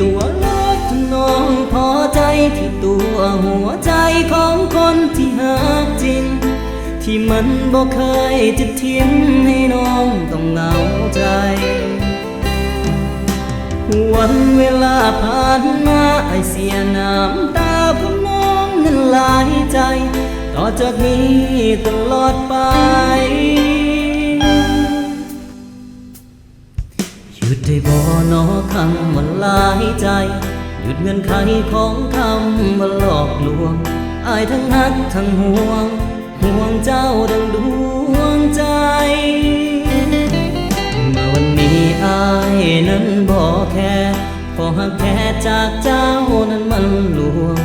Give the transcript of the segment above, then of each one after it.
ตัวลดน้องพอใจที่ตัวหัวใจของคนที่หักจริงที่มันบ่เคยจะทิ้งให้น้องต้องเหงาใจวันเวลาผ่านมาไอเสียน้ำตาเพราะน้องนั้นหลายใจต่อจากนี้ตลอดไปหยุดได้บ่นอคำว่าหลายใจหยุดเงื่อนไขของคำว่าหลอกลวงอายทั้งฮักทั้งห่วงห่วงเจ้าดังดวงใจเมื่อวันนี้อายนั้นบ่แค่พอหักแค่จากเจ้านั้นมันลวง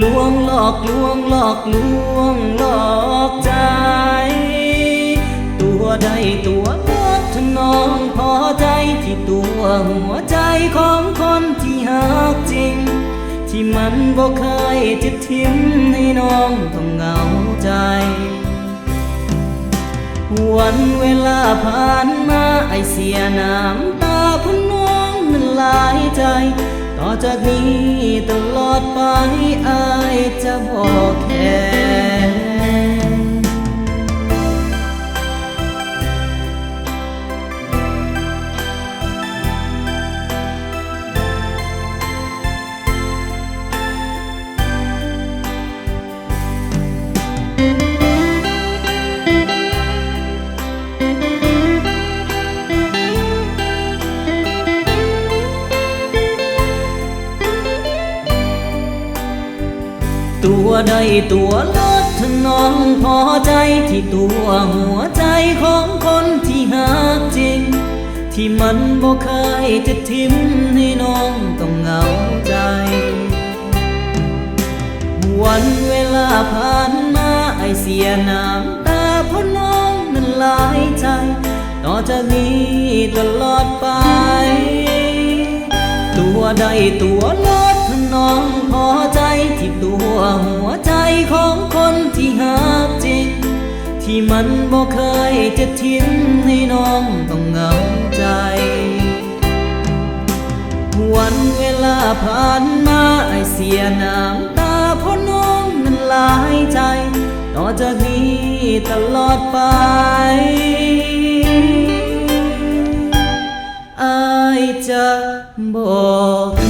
ลวงหลอกลวงหลอกลวงหลอกใจตัวใดตัวลดถ้าน้องพอใจที่ตัวหัวใจของคนที่หักจริงที่มันบ่เคยจะทิ้งให้น้องต้องเหงาใจวันเวลาผ่านมาไอเสียน้ำตาเพราะน้องนั้นหลายใจต่อจากนี้ตลอดไปอายจะบอกแค่ตัวใดตัวลดถ้าน้องพอใจที่ตัวหัวใจของคนที่หักจริงที่มันบ่เคยจะทิ้งให้น้องต้องเหงาใจวันเวลาผ่านมาไอเสียน้ำตาเพราะน้องนั้นหลายใจต่อจากนี้ตลอดไปตัวใดตัวลดถ้าน้องพอใจที่ตัวหัวใจของคนที่หักจริงที่มันบ่เคยจะทิ้งให้น้องต้องเหงาใจวันเวลาผ่านมาไอเสียน้ำตาเพราะน้องนั้นหลายใจต่อจากนี้ตลอดไปอายจะบอก